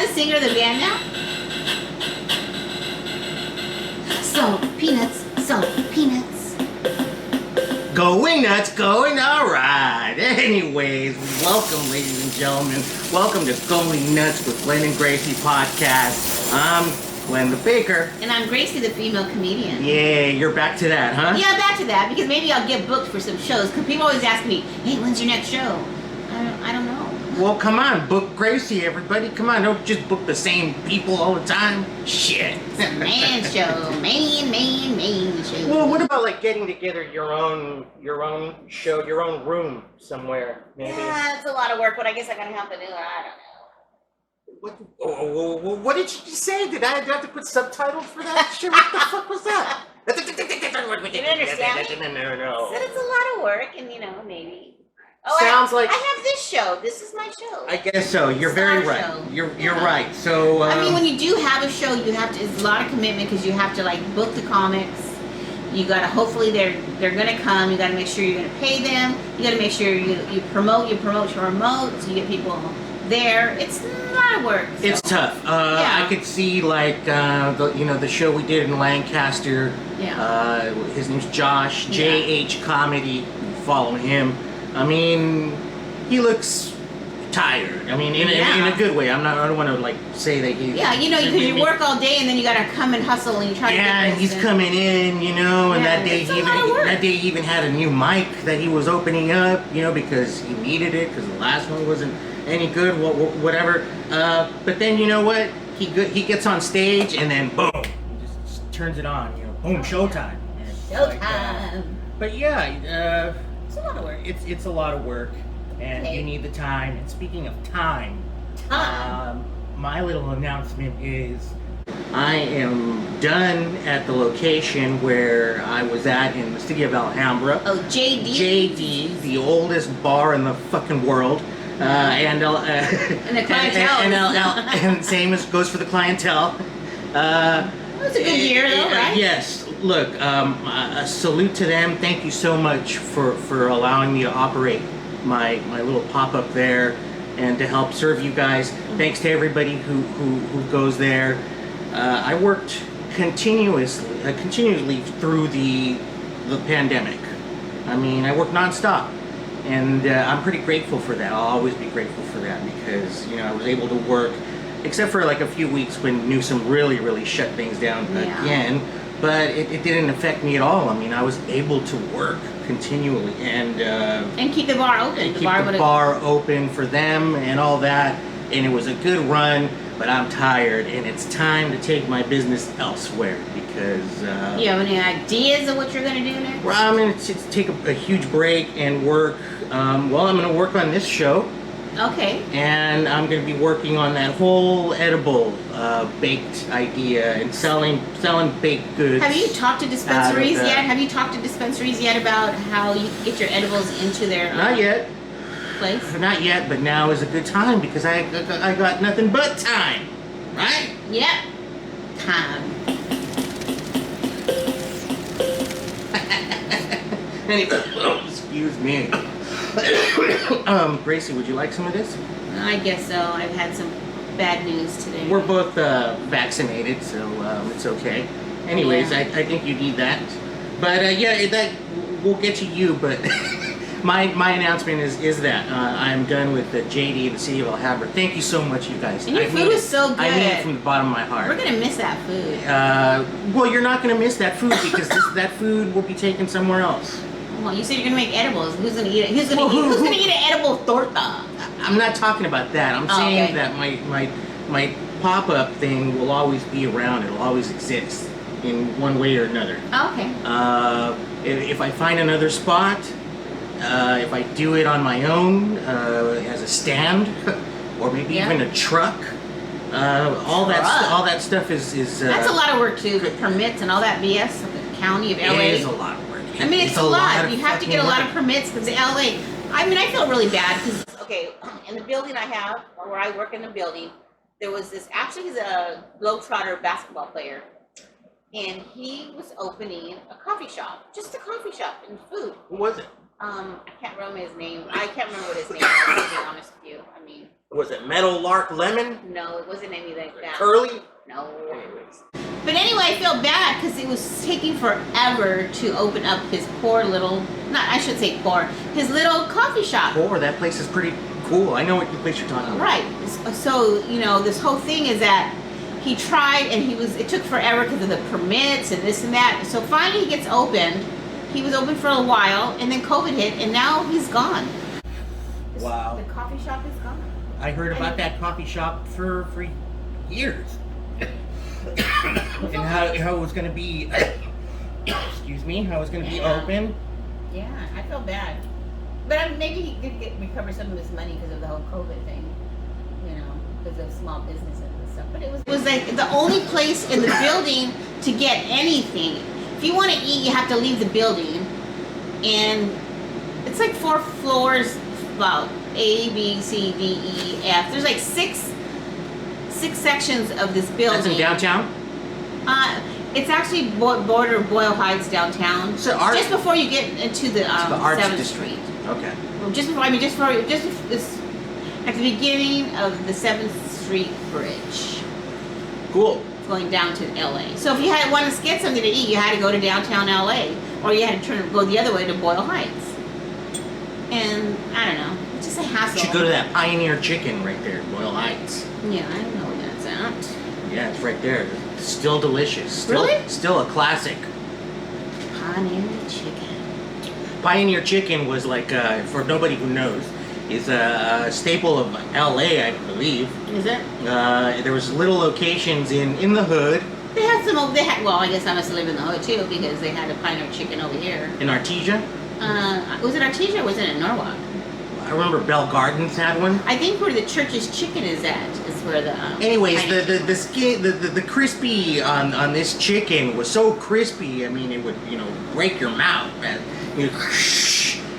I the singer of the band now? So peanuts, Going nuts, going alright. Anyways, welcome, ladies and gentlemen. Welcome to Going Nuts with Glenn and Gracie podcast. I'm Glenn the Baker. And I'm Gracie, the female comedian. Yeah, you're back to that, huh? Yeah, back to that, because maybe I'll get booked for some shows, because people always ask me, hey, when's your next show? I don't know. Well, come on, book Gracie, everybody. Come on, don't just book the same people all the time. Shit. It's a man show. Man show. Well, what about like getting together your own show, your own room somewhere, maybe? Yeah, it's a lot of work, but I guess I gotta have to do it. I don't know. What did you say? Did I have to put subtitles for that shit? What the fuck was that? You didn't understand me? No. Said it's a lot of work, and maybe. Oh, Sounds like I have this show. This is my show. I guess so. You're It's very our right. show. You're right. So I mean, when you do have a show, you have to. It's a lot of commitment because you have to like book the comics. You gotta. Hopefully, they're gonna come. You gotta make sure you're gonna pay them. You gotta make sure you promote. You promote. So you get people there. It's a lot of work. So. It's tough. Yeah. I could see like the show we did in Lancaster. Yeah. His name's Josh. JH Comedy. Follow him. I mean, he looks tired. I mean, in a good way. I don't want to like say that he. Yeah, because you work all day and then you gotta come and hustle and you try to. Yeah, and he's coming in, and that day he even had a new mic that he was opening up, because he needed it because the last one wasn't any good. Whatever. But then you know what? He gets on stage and then boom, he just turns it on. Boom, showtime. Showtime. But yeah. It's a lot of work. It's a lot of work, and you need the time. And speaking of time, my little announcement is I am done at the location where I was at in the city of Alhambra. Oh, JD. JD, the oldest bar in the fucking world. And the clientele. And same as goes for the clientele. It's a good year, though, right? Yes. Look, a salute to them. Thank you so much for allowing me to operate my little pop-up there and to help serve you guys. Thanks to everybody who goes there. I worked continuously through the pandemic. I mean, I worked nonstop. And I'm pretty grateful for that. I'll always be grateful for that because, I was able to work, except for like a few weeks when Newsom really shut things down again. But it didn't affect me at all. I mean, I was able to work continually and keep the bar open. And keep the bar open for them and all that. And it was a good run, but I'm tired and it's time to take my business elsewhere because... you have any ideas of what you're going to do next? Well, I'm going to take a huge break and work. I'm going to work on this show. Okay. And I'm going to be working on that whole edible baked idea and selling baked goods. Have you talked to dispensaries yet? Have you talked to dispensaries yet about how you can get your edibles into their Not yet. Place? Not yet, but now is a good time because I got nothing but time, right? Yep. Time. Anyway, excuse me. Gracie, would you like some of this? I guess so. I've had some bad news today. We're both vaccinated, so it's okay. Anyways, Yeah. I think you need that. But that we'll get to you. But my announcement is that I'm done with the JD in the city of Alhambra. Thank you so much, you guys. And your food was so good. I mean it from the bottom of my heart. We're gonna miss that food. Well, you're not gonna miss that food because that food will be taken somewhere else. Well, you said you're gonna make edibles. Who's gonna eat it? Who's gonna eat an edible torta? I'm not talking about that. I'm saying that my pop-up thing will always be around. It'll always exist in one way or another. Okay. If I find another spot, if I do it on my own as a stand, or maybe even a truck, all that stuff is. That's a lot of work too. The permits and all that BS. The county of LA. It is a lot of work. I mean, it's a lot. You have to get a lot of permits because LA. I mean, I feel really bad because in the building I have, or where I work in the building, there was this. Actually, he's a Globetrotter basketball player, and he was opening a coffee shop, just a coffee shop and food. Who was it? I can't remember his name. I can't remember what his name was, to be honest with you. I mean, Was it Meadow Lark Lemon? No, it wasn't any like that. Curly? No. Anyways. But anyway, I feel bad because it was taking forever to open up his poor little, I should say poor, his little coffee shop. Poor, that place is pretty cool. I know what place you're talking about. Right. So, this whole thing is that he tried and it took forever because of the permits and this and that. So finally he gets opened. He was open for a while and then COVID hit and now he's gone. Wow. The coffee shop is gone. I heard about that coffee shop for years. And how it was going to be, excuse me, how it was going to be open. Yeah, I feel bad. But maybe he did recover some of his money because of the whole COVID thing, because of small businesses and stuff. But it was like the only place in the building to get anything. If you want to eat, you have to leave the building. And it's like 4 floors, well, A, B, C, D, E, F. There's like six sections of this building. That's in downtown? It's actually border Boyle Heights downtown. So just before you get into the 7th Street. Okay. Well, just at the beginning of the 7th Street Bridge. Cool. Going down to LA. So if you wanted to get something to eat, you had to go to downtown LA, or you had to go the other way to Boyle Heights. And I don't know, it's just a hassle. You should go to that Pioneer Chicken right there, Boyle Heights. Yeah, I know where that's at. Yeah, it's right there. Still delicious. Really? Still a classic. Pioneer Chicken. Pioneer Chicken was like, for nobody who knows, is a staple of LA, I believe. Is it? There was little locations in the hood. They had well, I guess I must live in the hood too, because they had a Pioneer Chicken over here. In Artesia? Was it Artesia or was it in Norwalk? I remember Bell Gardens had one. I think where the church's chicken is at is where the. Anyways, the skin, the crispy on this chicken was so crispy. I mean, it would break your mouth, man.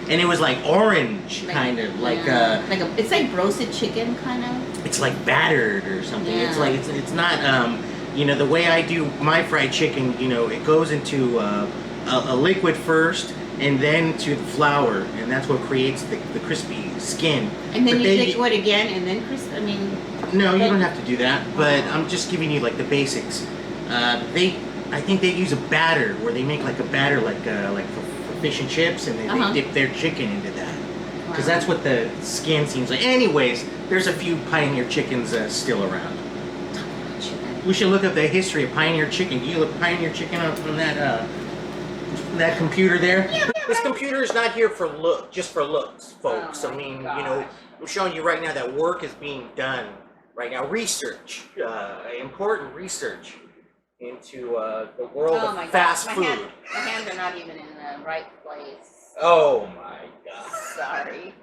And it was like orange, kind of it's like roasted chicken, kind of. It's like battered or something. Yeah. It's like it's not the way I do my fried chicken. It goes into a liquid first. And then to the flour, and that's what creates the crispy skin. And then liquid again, and then crisp. I mean. No, you don't have to do that. But I'm just giving you like the basics. I think they use a batter where they make like a batter like for fish and chips, and they dip their chicken into that. Because that's what the skin seems like. Anyways, there's a few Pioneer Chickens still around. We should look up the history of Pioneer Chicken. Do you look Pioneer Chicken up on that computer there? Yeah, this computer is not here for just for looks, folks. Oh, I mean, God. I'm showing you right now that work is being done right now. Research, important research into the world of fast food. My hands are not even in the right place. Oh my God. Sorry.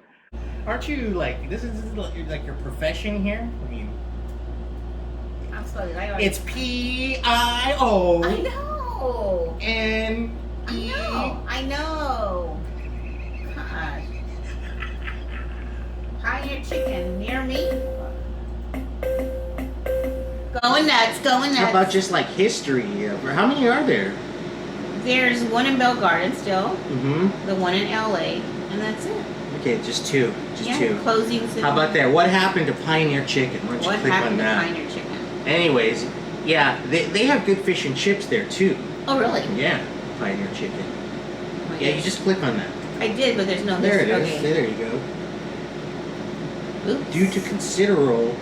Aren't you like, this is like your profession here? I mean, I'm sorry. it's P-I-O. I know. N. I know. Gosh. Pioneer Chicken near me. Going nuts. How about just like history? How many are there? There's one in Bell Garden still. Mm-hmm. The one in LA, and that's it. Okay, just two. Two. Closings. How about there? What happened to Pioneer Chicken? Why don't you click on that? What happened to Pioneer Chicken? Anyways, yeah, they have good fish and chips there too. Oh, really? Yeah, Pioneer Chicken. Yeah, you just click on that. I did, but there's no. There it is. Okay. There you go. Oops. Due to considerable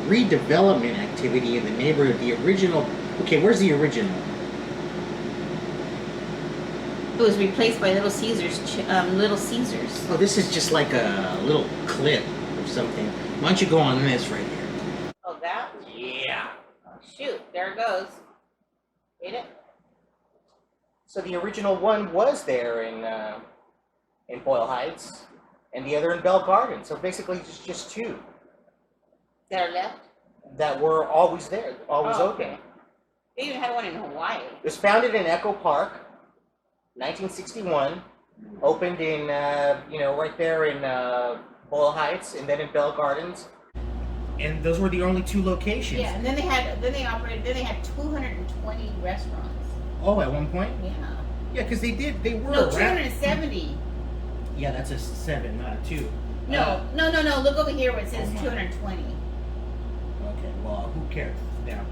redevelopment activity in the neighborhood, the original. Okay, where's the original? It was replaced by Little Caesars. Little Caesars. Oh, this is just like a little clip or something. Why don't you go on this right here? Oh, that? Yeah. Oh, shoot, there it goes. Read it. So the original one was there in Boyle Heights, and the other in Bell Garden. So basically, just two That are left? that were always there, always open. Okay. They even had one in Hawaii. It was founded in Echo Park, 1961. Opened in right there in Boyle Heights, and then in Bell Gardens. And those were the only two locations. Yeah, and then they had 220 restaurants. Oh, at one point? Yeah. Yeah, because they were No, around. 270. Yeah, that's a 7, not a 2. No. Look over here where it says 220. Okay, well, who cares now?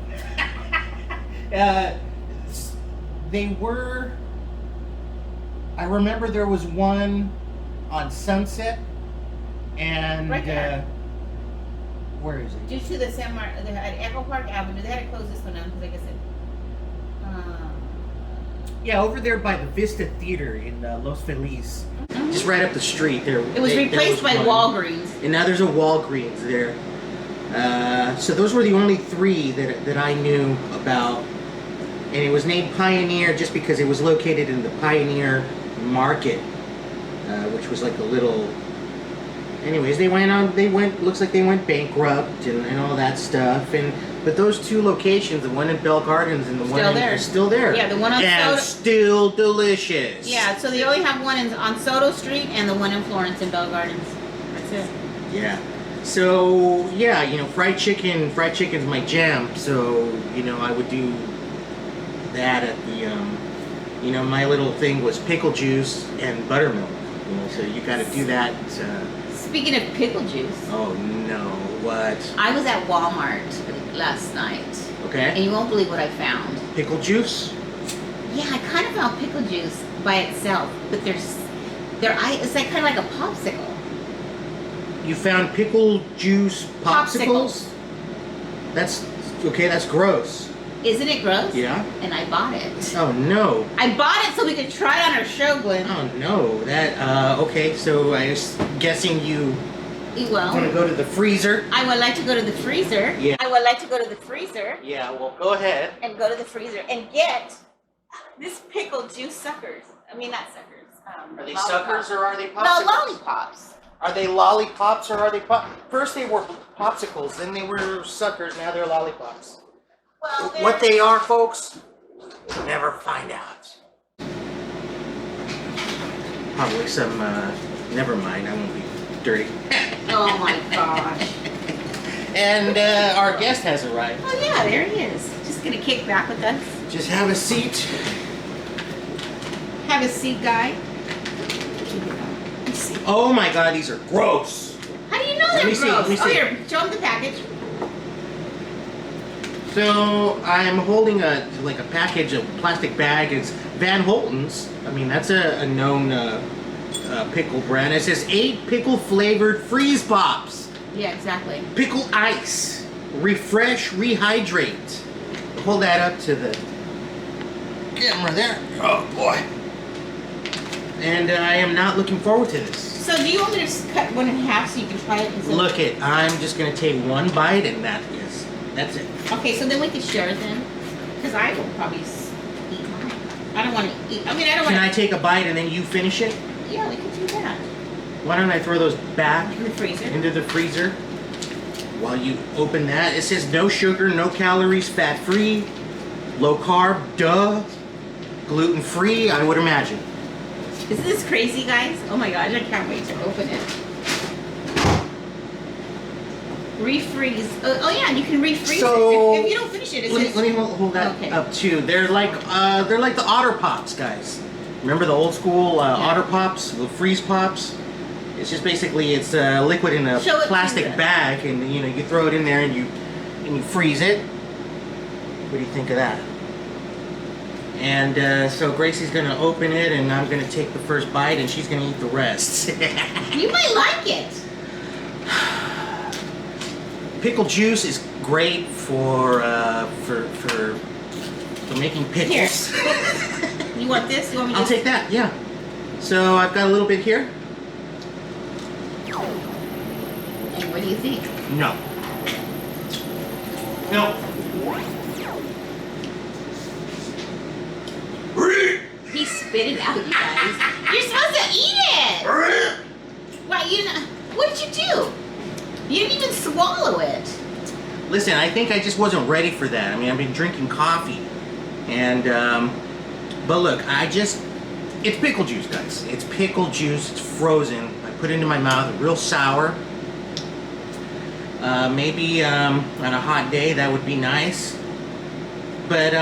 They were. I remember there was one on Sunset, and Right there. where is it? Due to the San Martin, they had Echo Park Avenue. They had to close this one down because, like I said, Yeah, over there by the Vista Theater in Los Feliz, just right up the street. There. it was replaced by one. Walgreens. And now there's a Walgreens there. So those were the only three that I knew about. And it was named Pioneer just because it was located in the Pioneer Market, which was like a little... Anyways, looks like they went bankrupt and all that stuff. But those two locations, the one in Bell Gardens and the one are still there. Yeah, the one on and Soto. still delicious. Yeah, so they only have one on Soto Street and the one in Florence in Bell Gardens. That's it. Yeah. So yeah, fried chicken's my jam. So I would do that at the my little thing was pickle juice and buttermilk. So you got to do that. Speaking of pickle juice. Oh no, what? I was at Walmart last night. Okay. And you won't believe what I found. Pickle juice? Yeah, I kind of found pickle juice by itself, but it's like kind of like a popsicle. You found pickle juice popsicles? That's okay. That's gross. Isn't it gross? Yeah. And I bought it. Oh no. I bought it so we could try it on our show, Glenn. Oh no. That okay. So I was guessing you want to go to the freezer. I would like to go to the freezer. Yeah. I would like to go to the freezer. Yeah. Well, go ahead. And go to the freezer and get this pickle juice suckers. I mean, not suckers. Are they lollipops. suckers or are they popsicles? No, lollipops. Are they lollipops or are they First they were popsicles, then they were suckers, now they're lollipops. Well, What they are, folks, we'll never find out. Probably some, never mind, I won't be dirty. Oh my gosh. And our guest has arrived. Oh yeah, there he is. Just gonna kick back with us. Just have a seat. Have a seat, guy. Let's see. Oh my god, these are gross. How do you know they're gross? Let me see. Oh, here, show him the package. So I'm holding a package, a plastic bag. It's Van Holten's. I mean, that's a known pickle brand. It says 8 pickle flavored freeze pops. Yeah, exactly. Pickle ice. Refresh, rehydrate. Hold that up to the camera there. Oh boy. And I am not looking forward to this. So do you want me to just cut one in half so you can try it? Look it, I'm just gonna take one bite and that's it. Okay, so then we could share it then, because I will probably eat mine. I don't want to eat. I mean, I don't want. Can I take a bite and then you finish it? Yeah, we could do that. Why don't I throw those back In the freezer. into the freezer while you open that? It says no sugar, no calories, fat free, low carb, duh, gluten free. I would imagine. Isn't this crazy, guys? Oh my gosh, I can't wait to open it. Refreeze. Oh yeah, and you can refreeze So, it. If you don't finish it, Let me hold that Okay. up too. They're like the Otter Pops, guys. Remember the old school Otter Pops, the freeze pops? It's just basically it's liquid in a Show it to plastic them. bag, and you throw it in there and you freeze it. What do you think of that? And so Gracie's gonna open it, and I'm gonna take the first bite, and she's gonna eat the rest. You might like it. Pickle juice is great for making pickles. Here. You want this? You want me to? I'll take that. Yeah. So I've got a little bit here. And what do you think? No. No. He spit it out, you guys. You're supposed to eat it. Why what did you do? You didn't even swallow it. Listen, I think I just wasn't ready for that. I mean, I've been drinking coffee, and but look, it's pickle juice, guys. It's pickle juice. It's frozen. I put it into my mouth, real sour. Maybe on a hot day that would be nice. But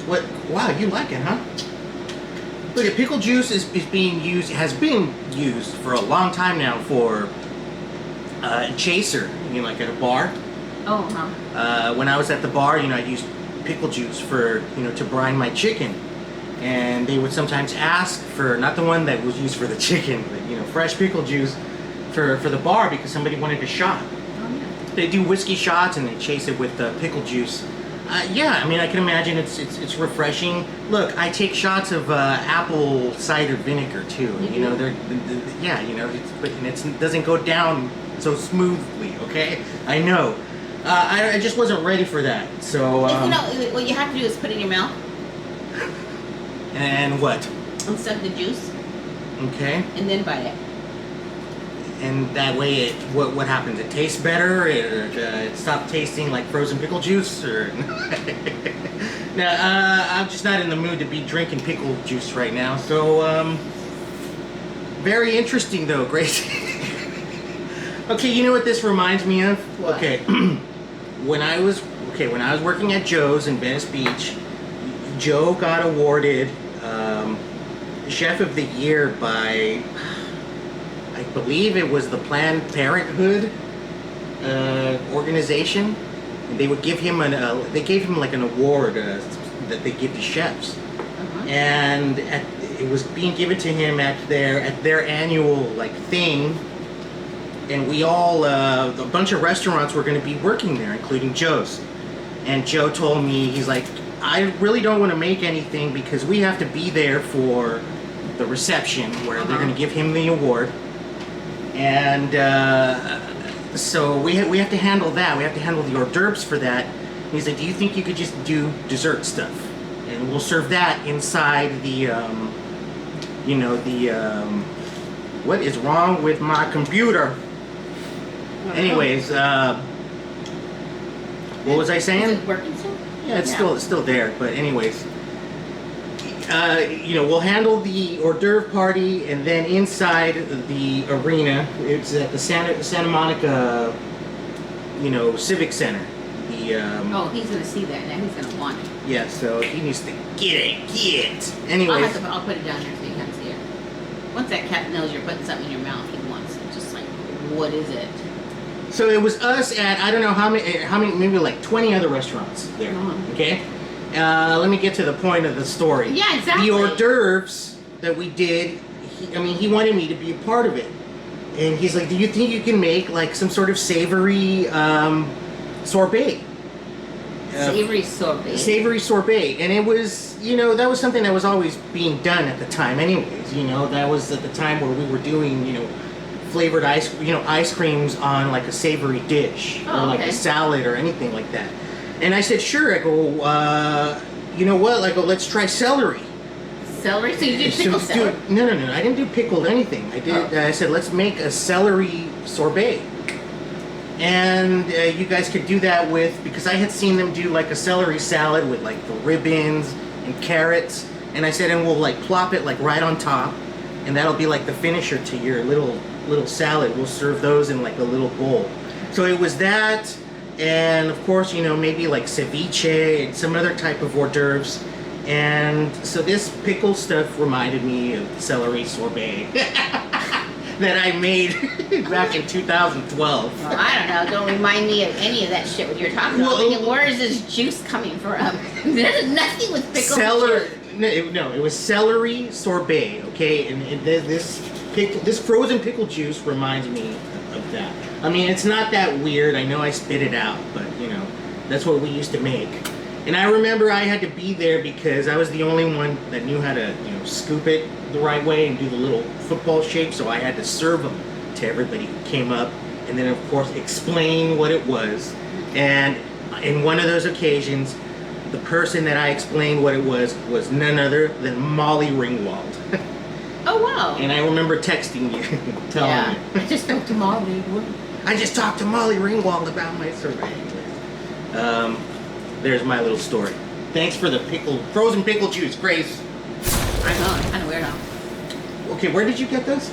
what? Wow, you like it, huh? Look, at pickle juice is being used, has been used for a long time now for chaser, you know, like at a bar. Oh, huh. When I was at the bar, you know, I used pickle juice for, you know, to brine my chicken. And they would sometimes ask for, not the one that was used for the chicken, but, you know, fresh pickle juice for the bar because somebody wanted a shot. Oh, yeah. They do whiskey shots and they chase it with pickle juice. Yeah, I mean, I can imagine it's refreshing. Look, I take shots of apple cider vinegar too. You know, yeah, you know, it doesn't go down so smoothly. Okay, I know. I just wasn't ready for that. So You know, what you have to do is put it in your mouth and what? and suck the juice, Okay. and then bite it. And that way, what happens? It tastes better. It stopped tasting like frozen pickle juice, or no? I'm just not in the mood to be drinking pickle juice right now. So, very interesting though, Gracie. Okay, you know what this reminds me of? What? Okay, when I was working at Joe's in Venice Beach, Joe got awarded Chef of the Year by, I believe it was the Planned Parenthood organization. And they would give him they gave him like an award that they give to chefs, and it was being given to him at their annual like thing. And we all, a bunch of restaurants were going to be working there, including Joe's. And Joe told me, he's like, I really don't want to make anything because we have to be there for the reception where they're going to give him the award. And so we have to handle that. We have to handle the hors d'oeuvres for that. And he's like, do you think you could just do dessert stuff? And we'll serve that inside the, you know, what is wrong with my computer? Anyways, what was I saying? Is it working still? Yeah, it's still there. But anyways, you know, we'll handle the hors d'oeuvre party, and then inside the arena, it's at the Santa Monica, you know, Civic Center. The Oh, he's gonna see that now. He's gonna want it. yeah, so he needs to get it. Anyways, I'll put it down there so you can see it. Once that cat knows you're putting something in your mouth, he wants it. Just like, what is it? so it was us at I don't know how many, maybe like 20 other restaurants there. Okay, let me get to the point of the story. Yeah, exactly. The hors d'oeuvres that we did, he wanted me to be a part of it, and he's like, "Do you think you can make like some sort of savory sorbet?" Savory sorbet. Savory sorbet, and it was, you know, that was something that was always being done at the time, anyways. You know, that was at the time where we were doing, you know, flavored ice creams on like a savory dish or like a salad or anything like that. And I said, sure. I go, you know what? I go, let's try celery. Celery? So you did pickled celery? No. I didn't do pickled anything. I did. I said, let's make a celery sorbet. And you guys could do that with, because I had seen them do like a celery salad with like the ribbons and carrots. And I said, and we'll like plop it like right on top, and that'll be like the finisher to your little salad. We'll serve those in like a little bowl. So it was that, and of course, you know, maybe like ceviche and some other type of hors d'oeuvres. And so this pickle stuff reminded me of celery sorbet that I made back in 2012. Well, I don't know. Don't remind me of any of that shit what you're talking about. I mean, where is this juice coming from? There's nothing with pickle juice. No, it was celery sorbet, okay? And this frozen pickle juice reminds me of that. I mean, it's not that weird. I know I spit it out, but, you know, that's what we used to make. And I remember I had to be there because I was the only one that knew how to, you know, scoop it the right way and do the little football shape, so I had to serve them to everybody who came up, and then, of course, explain what it was. And in one of those occasions, the person that I explained what it was none other than Molly Ringwald. Oh, wow. And I remember texting you, telling you. I just spoke to Molly. I just talked to Molly Ringwald about my survey. There's my little story. Thanks for the frozen pickle juice, Grace. I know, it's kind of weird, huh? Okay, where did you get those?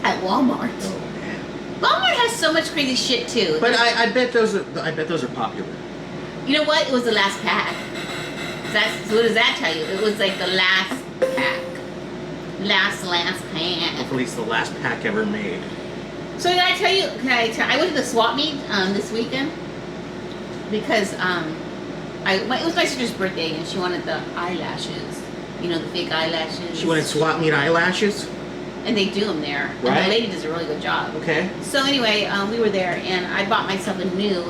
At Walmart. Oh man. Walmart has so much crazy shit too. But I bet those are popular. You know what? It was the last pack. So what does that tell you? It was like the last pack. Last pack. Hopefully it's the last pack ever made. So did I tell you? I went to the swap meet this weekend because it was my sister's birthday and she wanted the eyelashes. You know, the fake eyelashes. She wanted swap meet eyelashes? And they do them there. Right. And the lady does a really good job. Okay. So anyway, we were there and I bought myself a new,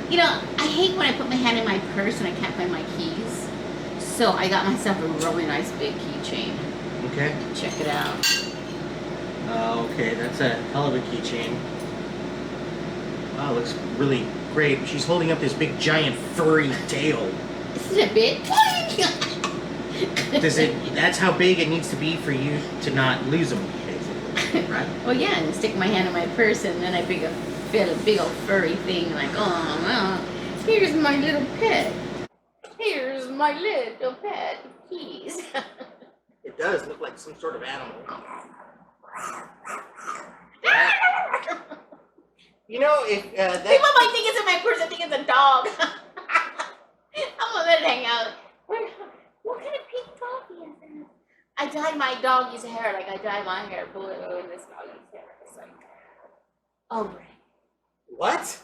you know, I hate when I put my hand in my purse and I can't find my keys. So I got myself a really nice big keychain. Okay. Check it out. Okay, that's a hell of a keychain. Wow, looks really great. She's holding up this big giant furry tail. This is a bit. That's how big it needs to be for you to not lose them, basically, right? Well, yeah, and stick my hand in my purse and then I feel a big old furry thing like, oh, no, here's my little pet. Here's my little pet. Keys. It does look like some sort of animal. You know, if that... People might think it's in my purse, I think it's a dog. I'm gonna let it hang out. What kind of pink coffee is that? I dyed my doggy's hair like I dye my hair blue in this doggy's hair. It's like, oh, great. What?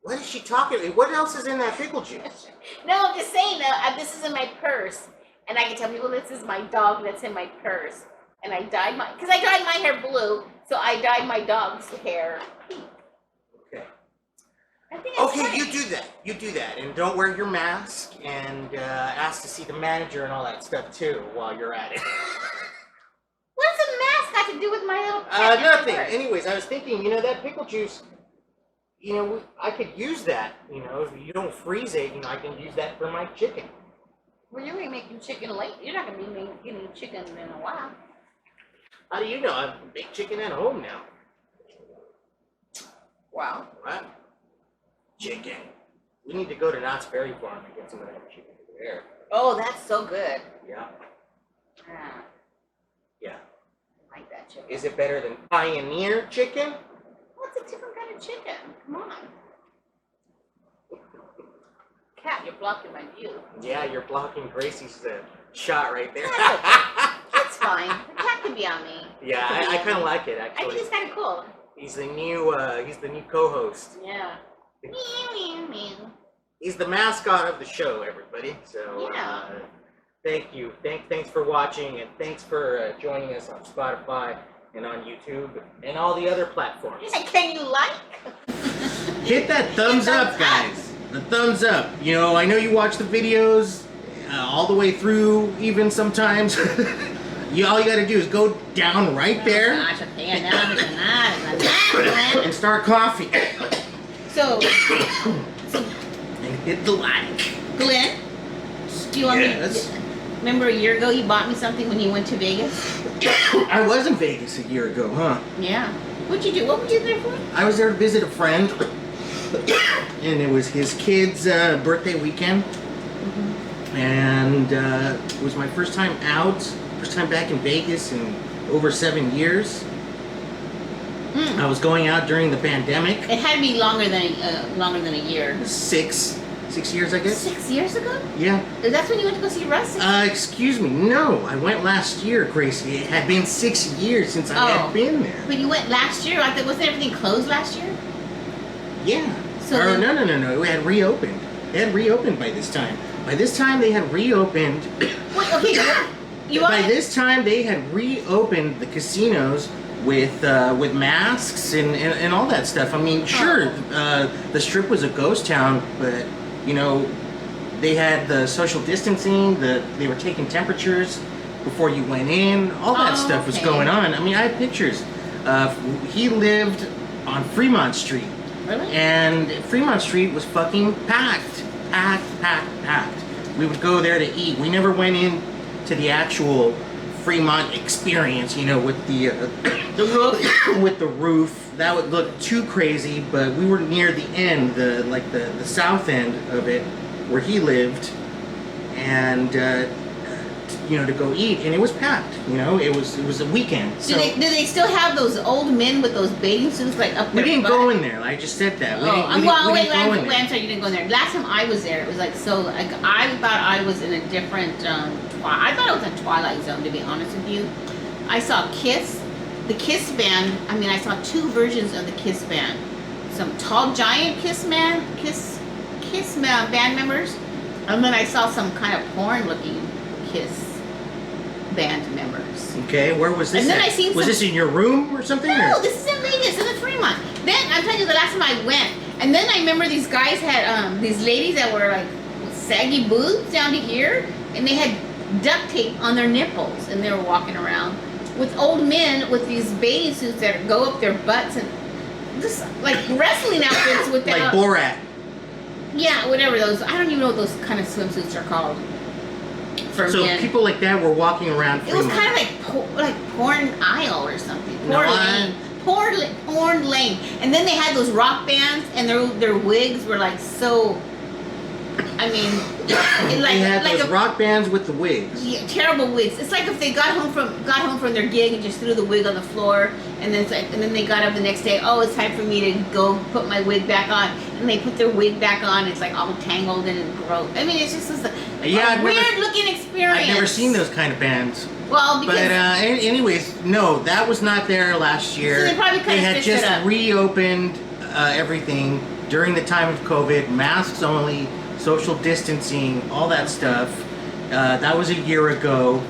What is she talking about? What else is in that pickle juice? No, I'm just saying that this is in my purse. And I can tell people this is my dog that's in my purse. And I dyed because I dyed my hair blue, so I dyed my dog's hair pink. Okay. I think Okay, you do that. You do that. And don't wear your mask and ask to see the manager and all that stuff too while you're at it. What's a mask got to do with my little pet? Nothing. Anyways, I was thinking, you know, that pickle juice, you know, I could use that. You know, if you don't freeze it, you know, I can use that for my chicken. Well, you're going to be making chicken late. You're not going to be getting chicken in a while. How do you know? I make chicken at home now. Wow. What? Chicken. We need to go to Knott's Berry Farm and get some of that chicken there. Oh, that's so good. Yeah. Yeah. I like that chicken. Is it better than Pioneer chicken? What's a different kind of chicken? Come on. Cat, you're blocking my view. Yeah, you're blocking Gracie's shot right there. That's fine. The cat can be on me. Yeah, I kind of like it actually. I think it's kind of cool. He's the new co-host. Yeah. Meow, meow, meow. He's the mascot of the show, everybody. So yeah. Thank you. Thanks for watching, and thanks for joining us on Spotify and on YouTube and all the other platforms. And can you like? Hit that thumbs up, guys. The thumbs up. You know, I know you watch the videos all the way through, even sometimes. All you gotta do is go down right there and start coughing. So and hit the like. Glenn, do you want me? Remember a year ago you bought me something when you went to Vegas? I was in Vegas a year ago, huh? Yeah. What'd you do? What were you there for? I was there to visit a friend, and it was his kid's birthday weekend. And it was my first time out, first time back in Vegas in over 7 years. I was going out during the pandemic. It had to be longer than a year. 6 years, I guess. 6 years ago? Yeah. That's when you went to go see Russ? Excuse me, no, I went last year, Gracie. It had been 6 years since I had been there. But you went last year? Wasn't everything closed last year? Yeah. So no, it had reopened. It had reopened by this time. By this time, they had reopened. Wait, okay. By this time, they had reopened the casinos with masks and all that stuff. I mean, sure, the Strip was a ghost town, but you know, they had the social distancing. They were taking temperatures before you went in. All that stuff was going on. I mean, I have pictures. He lived on Fremont Street. Really? And Fremont Street was fucking packed. Packed. We would go there to eat. We never went in to the actual Fremont experience, you know, with the roof. With the roof. That would look too crazy, but we were near the end, the south end of it, where he lived, and you know, to go eat, and it was packed. You know, it was a weekend. So do they still have those old men with those bathing suits like up there? We didn't go in there. I just said that. I'm sorry you didn't go in there. Last time I was there, it was like so. Like I thought I was in a different I thought it was a Twilight Zone, to be honest with you. I saw Kiss, the Kiss band. I mean, I saw two versions of the Kiss band. Some tall giant Kiss band members, and then I saw some kind of porn-looking Kiss band members. Okay, where was this? And then at? I seen was some, this in your room or something? No, or? this is in Vegas, in the Fremont. Then I'm telling you, the last time I went, and then I remember these guys had these ladies that were like saggy boobs down to here, and they had duct tape on their nipples, and they were walking around with old men with these bathing suits that go up their butts and just like wrestling outfits with like Borat. Yeah, whatever those. I don't even know what those kind of swimsuits are called. For so men. people like that were walking around. It was kind of like porn aisle or something. Porn lane. And then they had those rock bands, and their wigs were like so. I mean, they had those rock bands with the wigs. Yeah, terrible wigs. It's like if they got home from their gig and just threw the wig on the floor, and then they got up the next day. Oh, it's time for me to go put my wig back on, and they put their wig back on. It's like all tangled and gross. I mean, it's just a weird looking experience. I've never seen those kind of bands. Well, because but anyways, no, that was not there last year. So they probably they had just reopened everything during the time of COVID, masks only. Social distancing, all that stuff. That was a year ago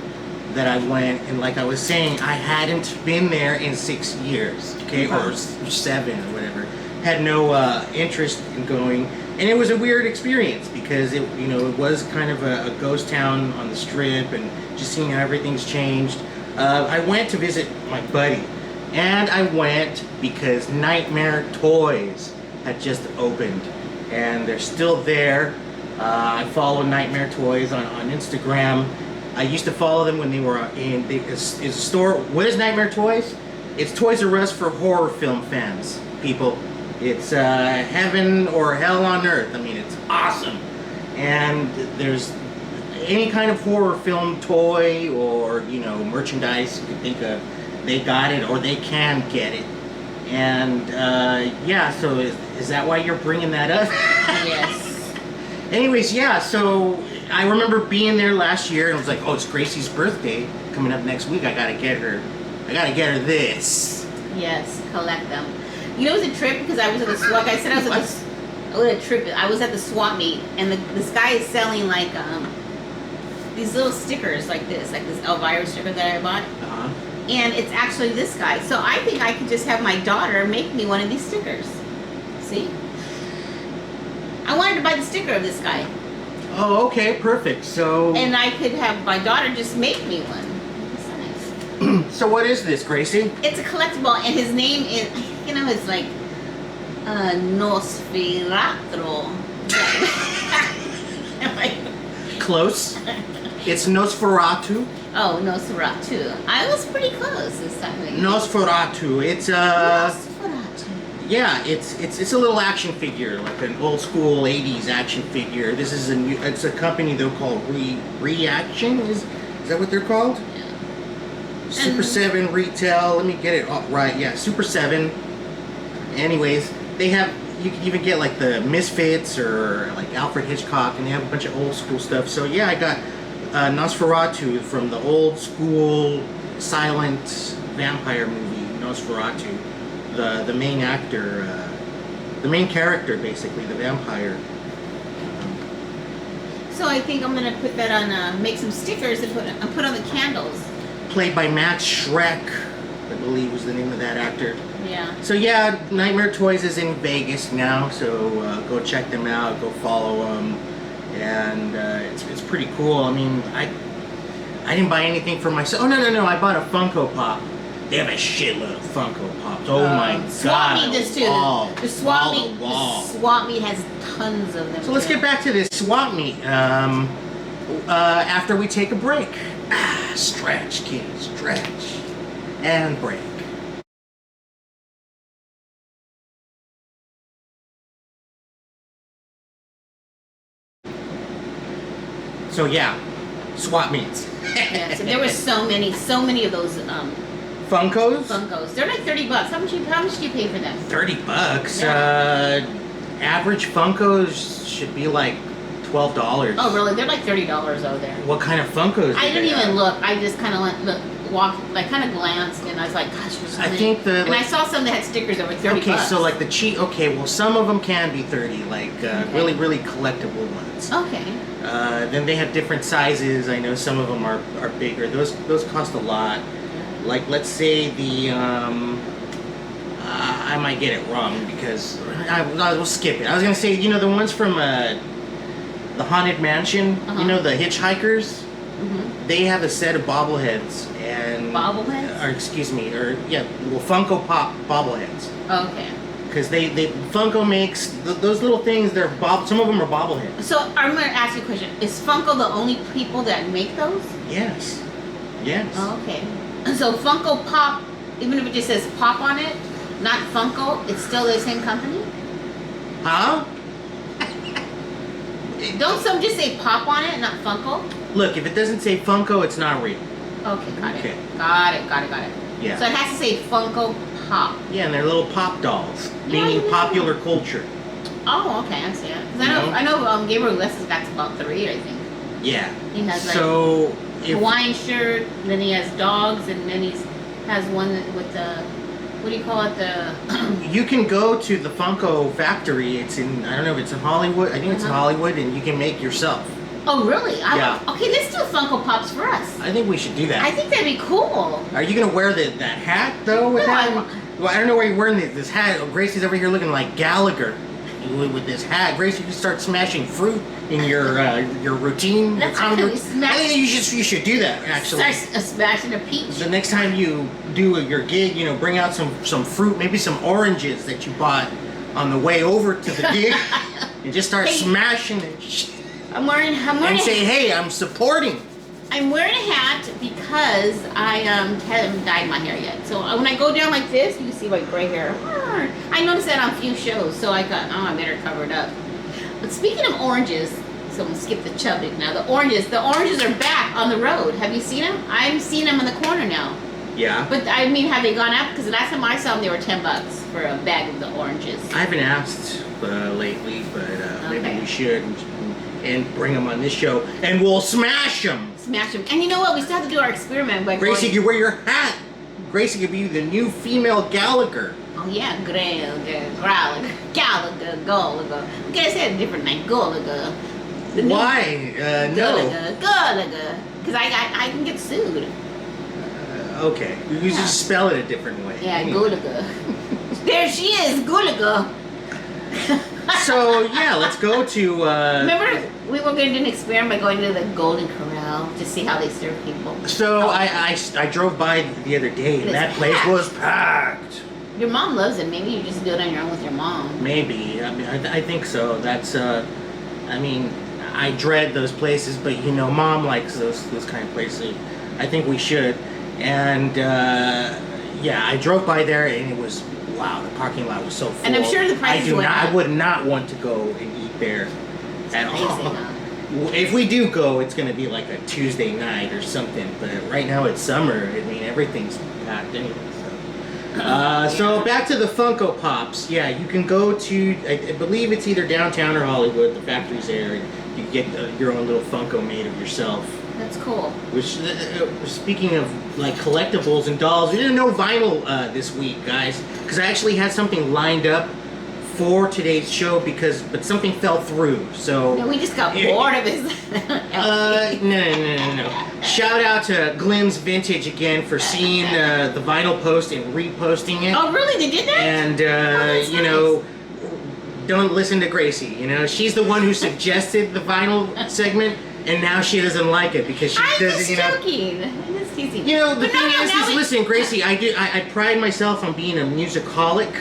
that I went, and like I was saying, I hadn't been there in 6 years, okay, or 7 or whatever. Had no interest in going, and it was a weird experience because it was kind of a ghost town on the Strip, and just seeing how everything's changed. I went to visit my buddy, and I went because Nightmare Toys had just opened, and they're still there. I follow Nightmare Toys on Instagram. I used to follow them when they were in a store. What is Nightmare Toys? It's Toys R Us for horror film fans, people. It's heaven or hell on earth. I mean, it's awesome. And there's any kind of horror film toy or, merchandise you could think of. They got it or they can get it. And, so is that why you're bringing that up? Yes. Anyways, yeah, so I remember being there last year and I was like, oh, it's Gracie's birthday coming up next week. I gotta get her this. Yes, collect them. You know, it was a trip because I was at the SWAT. I said I was I was at the swap meet, and this guy is selling like these little stickers like this Elvira sticker that I bought. Uh-huh. And it's actually this guy. So I think I could just have my daughter make me one of these stickers. See? I wanted to buy the sticker of this guy. Oh, okay, perfect. So. And I could have my daughter just make me one. That's nice. So what is this, Gracie? It's a collectible, and his name is, it's like Nosferatu. Close. It's Nosferatu. Oh, Nosferatu. I was pretty close this time. Nosferatu. It's Nosferatu. Yeah, it's a little action figure, like an old school '80s action figure. This is it's a company they're called Reaction. Is that what they're called? Yeah. Super 7 retail. Let me get it right. Yeah, Super 7. Anyways, you can even get like the Misfits or like Alfred Hitchcock, and they have a bunch of old school stuff. So yeah, I got Nosferatu from the old school silent vampire movie Nosferatu. The main actor, the main character, basically, the vampire. So I think I'm gonna put that on, make some stickers and put on the candles. Played by Max Schreck, I believe was the name of that actor. Yeah. So yeah, Nightmare Toys is in Vegas now, so go check them out, go follow them, and it's pretty cool. I mean, I didn't buy anything for myself. Oh no, I bought a Funko Pop. They have a shitload of Funko Pops. Oh my god. Swap Meet does too. The Swap Meet has tons of them. So let's get back to this Swap Meet. After we take a break. Stretch, kids, stretch. And break. So yeah, Swap Meets. Yeah, so there were so many of those Funkos? Funkos. They're like $30. How much do you pay for them? $30. Yeah. Average Funkos should be like $12. Oh, really? They're like $30 over there. What kind of Funkos? I didn't even look. I just kind of walked, like kind of glanced, and I was like, gosh, there's so many. I think the. And I saw some that had stickers that were $30. Okay, so like the cheap. Okay, well some of them can be 30, like really really collectible ones. Okay. Then they have different sizes. I know some of them are bigger. Those cost a lot. Like let's say the I might get it wrong because I will skip it. I was gonna say the ones from the Haunted Mansion. You know the hitchhikers. Mm-hmm. They have a set of bobbleheads and bobbleheads. Or excuse me, Funko Pop bobbleheads. Okay. Because they Funko makes those little things. Some of them are bobbleheads. So I'm gonna ask you a question. Is Funko the only people that make those? Yes. Yes. Oh, okay. So Funko Pop, even if it just says Pop on it, not Funko, it's still the same company? Huh? Don't some just say Pop on it, not Funko? Look, if it doesn't say Funko, it's not real. Okay, got Okay. it. Got it. Yeah. So it has to say Funko Pop. Yeah, and they're little pop dolls, Yeah, meaning yeah. popular culture. Oh, okay, I see it. 'Cause I know Gabriel Lester's got about 3, I think. Yeah. He has like So if Hawaiian shirt, then he has dogs, and then has one with the, what do you call it, the you can go to the Funko factory, it's in I don't know if it's in Hollywood. I think it's in Hollywood, and you can make yourself. Oh, really? Yeah. Okay, let's do Funko Pops for us. I think we should do that. I think that'd be cool. Are you gonna wear that hat though with No, that? Well, I don't know why you're wearing this hat. Oh, Gracie's over here looking like Gallagher with this hat. Gracie, you start smashing fruit in your routine. That's your really smash- I think you should do that actually. Start smashing a peach. The next time you do your gig, bring out some fruit, maybe some oranges that you bought on the way over to the gig, and just start smashing it. I'm wearing And say, hey, I'm supporting. I'm wearing a hat because I haven't dyed my hair yet. So when I go down like this, you can see my gray hair. I noticed that on a few shows, so I got, I better cover it up. But speaking of oranges, so I'm gonna skip the chubbing now. The oranges are back on the road. Have you seen them? I'm seeing them in the corner now. Yeah. But I mean, have they gone up? Because the last time I saw them, they were $10 for a bag of the oranges. I haven't asked lately, but maybe Okay. we should and bring them on this show, and we'll smash them. Smash them. And you know what? We still have to do our experiment by Gracie, going... you wear your hat. Gracie could be the new female Gallagher. Oh yeah, Gallagher. Gallagher. We gotta say a different name. Gallagher. Why? No. Gallagher. Because I can get sued. Okay. You just spell it a different way. Yeah, Anyway. Gallagher. There she is, Gallagher. So yeah, let's go to. Remember, we were going to do an experiment by going to the Golden Corral to see how they serve people. So I drove by the other day, and It's that place packed. was packed. Your mom loves it. Maybe you just do it on your own with your mom. Maybe. I mean, I think so. That's. I mean, I dread those places, but Mom likes those kind of places. I think we should. And yeah, I drove by there, and it was. Wow, the parking lot was so full. And I'm sure the prices went up. I would not want to go and eat there at all. Huh? If we do go, it's going to be like a Tuesday night or something. But right now it's summer. I mean, everything's packed anyway. So back to the Funko Pops. Yeah, you can go to, I believe it's either downtown or Hollywood. The factory's there. And you get your own little Funko made of yourself. That's cool. Which, speaking of like collectibles and dolls, we didn't know vinyl this week, guys, because I actually had something lined up for today's show but something fell through. So No, we just got bored of his. no. Shout out to Glim's Vintage again for seeing the vinyl post and reposting it. Oh, really? They did that? And that's nice. Don't listen to Gracie. She's the one who suggested the vinyl segment. And now she doesn't like it because she I'm doesn't, just joking. I'm just teasing. the thing is, listen, Gracie, I pride myself on being a musicaholic,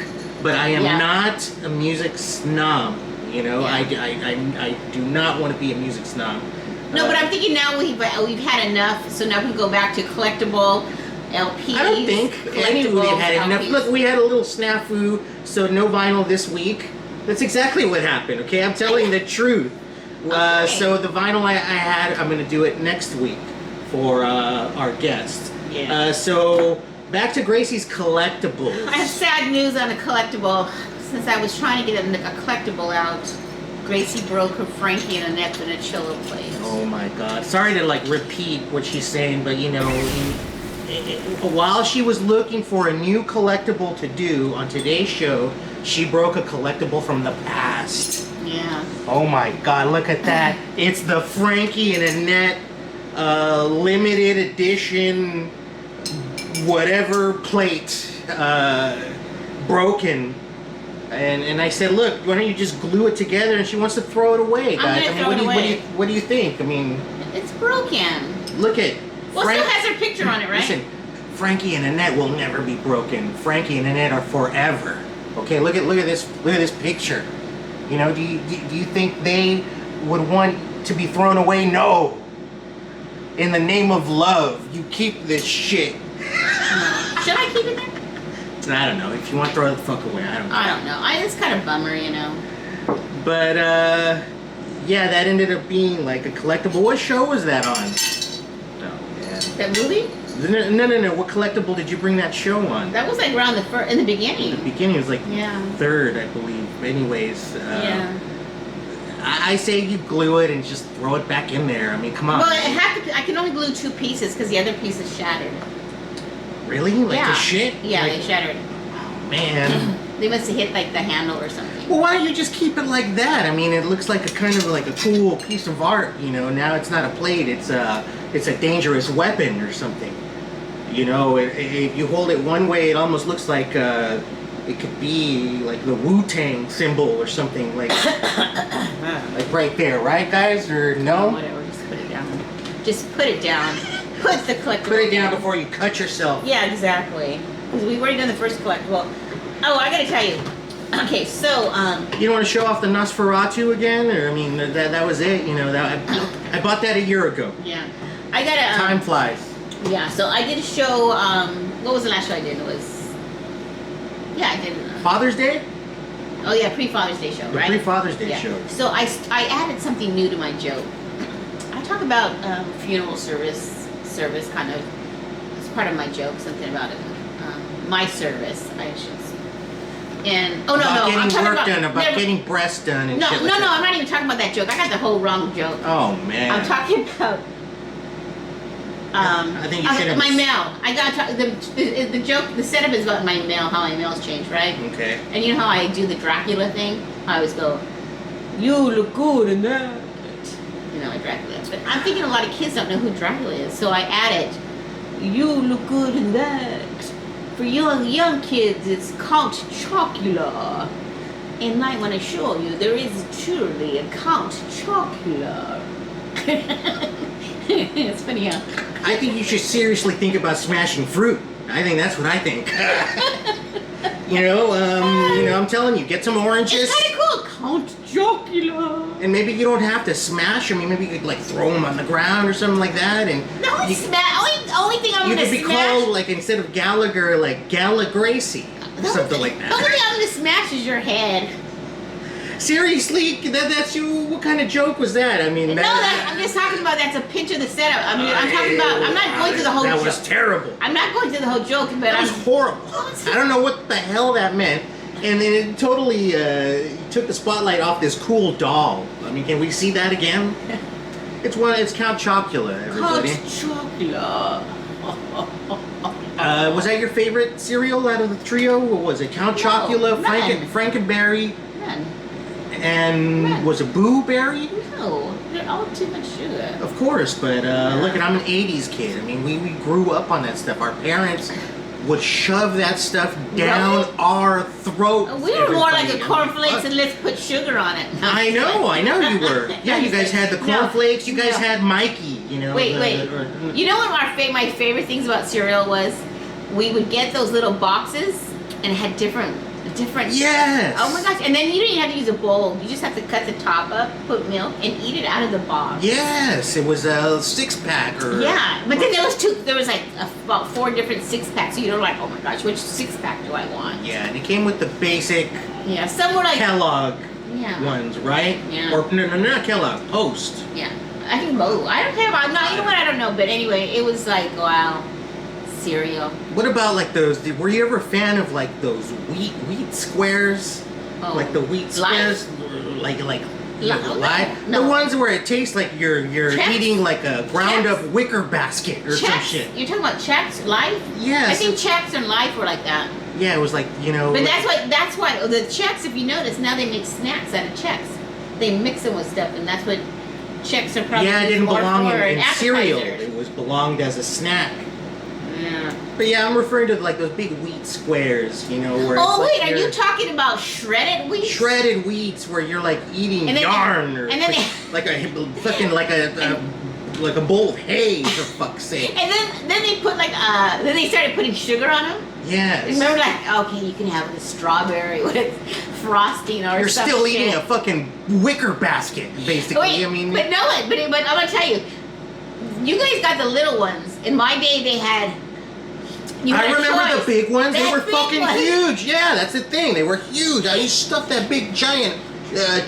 but I am not a music snob. I do not want to be a music snob. No, but I'm thinking now we've had enough, so now we can go back to collectible LPs. I don't think we had enough. LPs. Look, we had a little snafu, so no vinyl this week. That's exactly what happened, okay? I'm telling the truth. Okay. So the vinyl I had, I'm going to do it next week for our guest. Yeah. So back to Gracie's collectibles. I have sad news on a collectible. Since I was trying to get a collectible out, Gracie broke her Frankie and Annette in a cello place. Oh my God. Sorry to like repeat what she's saying, but you know, while she was looking for a new collectible to do on today's show, she broke a collectible from the past. Yeah. Oh my God, look at that. It's the Frankie and Annette limited edition whatever plate broken. And I said, look, why don't you just glue it together? And she wants to throw it away, guys. I'm gonna throw it away. What do you think? I mean, It's broken. look at. Well, it still has her picture on it, right? Listen, Frankie and Annette will never be broken. Frankie and Annette are forever. Okay, look at this picture. You know, do you think they would want to be thrown away? No. In the name of love, you keep this shit. Should I keep it there? I don't know. If you want to throw it the fuck away, I don't know. I don't know. It's kind of bummer, you know. But yeah, that ended up being like a collectible. What show was that on? Oh man. That movie? No. What collectible did you bring that show on? That was like around in the beginning. In the beginning, it was like Yeah. third, I believe. Anyways, Yeah. I say you glue it and just throw it back in there. I mean, come on. Well, I can only glue 2 pieces because the other piece is shattered. Really? Like Yeah. the shit? Yeah, Like, they shattered. oh man. They must have hit like the handle or something. Well, why don't you just keep it like that? I mean, it looks like a kind of like a cool piece of art. You know, now it's not a plate; it's a dangerous weapon or something. You know, if you hold it one way, it almost looks like it could be like the Wu-Tang symbol or something, like right there, right, guys? Or no? Whatever, just put it down. Just put it down. Put the collectible. Put it down before you cut yourself. Yeah, exactly. Because we've already done the first collectible. Oh, I gotta tell you. Okay, so You don't want to show off the Nosferatu again, or I mean, that was it. You know, that I bought that a year ago. yeah, I gotta. Time flies. Yeah, so I did a show. What was the last show I did? It was. Yeah, I did. Father's Day? Oh yeah, pre-Father's Day show, The right? pre-Father's Day Yeah. show. So I added something new to my joke. I talk about funeral service kind of. It's part of my joke. Something about it. My service, I should say. And About I'm getting talking work about done, about never- getting breasts done and No, shit no, like no, that. I'm not even talking about that joke. I got the whole wrong joke. Oh man. I'm talking about I think you should have my mail. I got the joke. The setup is about my mail, how my mail's changed, right? Okay. And you know how I do the Dracula thing? I always go, "You look good in that." You know, like Dracula. But I'm thinking a lot of kids don't know who Dracula is, so I added, "You look good in that." For young kids, it's Count Chocula. And I want to show you, there is truly a Count Chocula. It's funny, huh? I think you should seriously think about smashing fruit. I think that's what I think. you know, I'm telling you, get some oranges. It's kind of cool, Count Chocula. And maybe you don't have to smash them. Maybe you could like throw them on the ground or something like that. And No, you, only thing I'm you gonna could be smash. called like instead of Gallagher, like Gracie, something like The only that. thing I'm gonna smash is your head. Seriously, that's you. What kind of joke was that? I mean, I'm just talking about that's a pinch of the setup. I mean, I'm talking about. I'm not going through the whole That joke. was terrible. I'm not going through the whole joke, but That I'm. was horrible. I don't know what the hell that meant. And then it totally took the spotlight off this cool doll. I mean, can we see that again? It's Count Chocula, Count everybody. Chocula. Was that your favorite cereal out of the trio? What was it? Count No, Chocula, none. Frankenberry, None. and None. was it Boo Berry? No, they're all too much sugar. Of course, but look, I'm an 80s kid. I mean, we grew up on that stuff. Our parents would shove that stuff down Really? our throat. We were more like everybody. a cornflakes and let's put sugar on it. No, I know you were. Yeah, you guys had the No, cornflakes. You guys no. had Mikey. You know. Wait. You know what my favorite things about cereal was? We would get those little boxes and it had different. Yes. Oh my gosh! And then you didn't even have to use a bowl. You just have to cut the top up, put milk, and eat it out of the box. Yes, it was a 6-pack or. Yeah, but then there was two. There was like about 4 different 6-packs. So you're like, oh my gosh, which 6-pack do I want? Yeah, and it came with the basic Yeah, some were like. Kellogg Yeah. ones, right? Yeah. Or no, not Kellogg. Post. Yeah, I think both. I don't care about. No, you know what? I don't know. But anyway, it was like wow, cereal. What about like those? Were you ever a fan of like those wheat squares? Oh, Like the wheat Life? squares, like Live? No. The ones where it tastes like you're Chex? eating like a ground Chex? up wicker basket or some Chex? shit. You're talking about Chex, Life? Yes. I think Chex and Life were like that. Yeah, it was like, you know. But like, that's why the Chex, if you notice, now they make snacks out of Chex. They mix them with stuff, and that's what Chex are probably yeah, it didn't more belong for in cereal. appetizers. It was belonged as a snack. Yeah. But yeah, I'm referring to like those big wheat squares, you know, where Oh it's wait, like are you talking about shredded wheat? shredded wheats where you're like eating And then yarn they- or and then like a fucking like a bowl of hay for fuck's sake. And then they put like then they started putting sugar on them. Yes. Remember, like, okay, you can have the strawberry with frosting or You're some still shit. eating a fucking wicker basket, basically. Wait, I mean, but I'm gonna tell you, you guys got the little ones. In my day, they had. You had I a remember choice. the big ones. They had were big fucking ones. huge. Yeah, that's the thing. They were huge. I used to stuff that big giant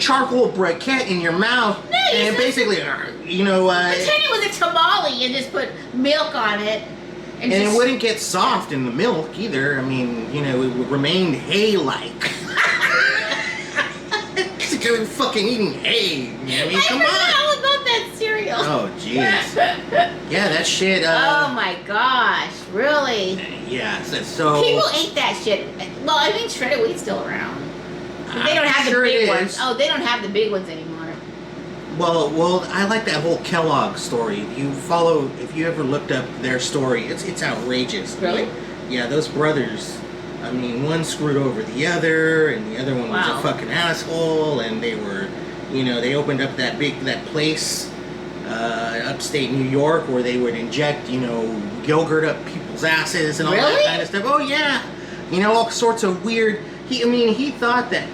charcoal briquette in your mouth, No, you and just- basically, you know, Pretend it was a tamale and just put milk on it. and just, it wouldn't get soft in the milk either. I mean, you know, it remained hay-like. You're fucking eating hay. You know what I mean? Come I on. forgot all about that cereal. Oh, jeez. Yeah, that shit. Oh my gosh, really? Yeah, so. People ate that shit. Well, I think shredded wheat's still around. But they don't have sure the big it ones. is. Oh, they don't have the big ones anymore. Well, I like that whole Kellogg story. If you ever looked up their story, it's outrageous. Really? Yeah, those brothers. I mean, one screwed over the other, and the other one was Wow. a fucking asshole. And they were, you know, they opened up that place, upstate New York, where they would inject, you know, yogurt up people's asses and all that Really? kind of stuff. Oh yeah, you know, all sorts of weird. He thought that,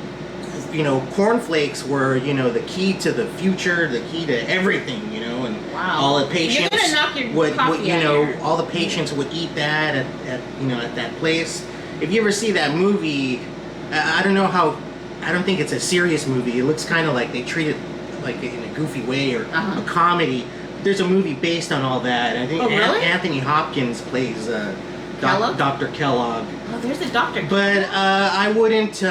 you know, cornflakes were, you know, the key to the future, the key to everything, you know, and Wow. all the patients You're gonna knock your would coffee you out know, here. all the patients would eat that at you know, at that place. If you ever see that movie, I don't know how, I don't think it's a serious movie. It looks kind of like they treat it like in a goofy way or Uh-huh. a comedy. There's a movie based on all that. I think Oh, really? Anthony Hopkins plays Kellogg? Dr. Kellogg. Oh, there's a doctor. But I wouldn't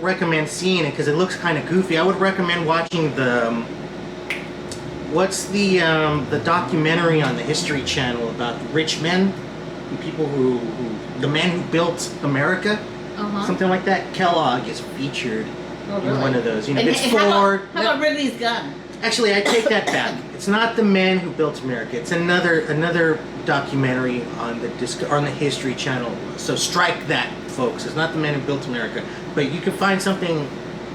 recommend seeing it because it looks kind of goofy. I would recommend watching what's the documentary on the History Channel about rich men, and people who the man who built America, Uh-huh. something like that. Kellogg is featured Oh, in really? one of those. You know, And it's how Ford. about, how about Wrigley's gun? Actually, I take that back. It's not the man who built America. It's another documentary on the History Channel. So strike that, folks. It's not the man who built America, but you can find something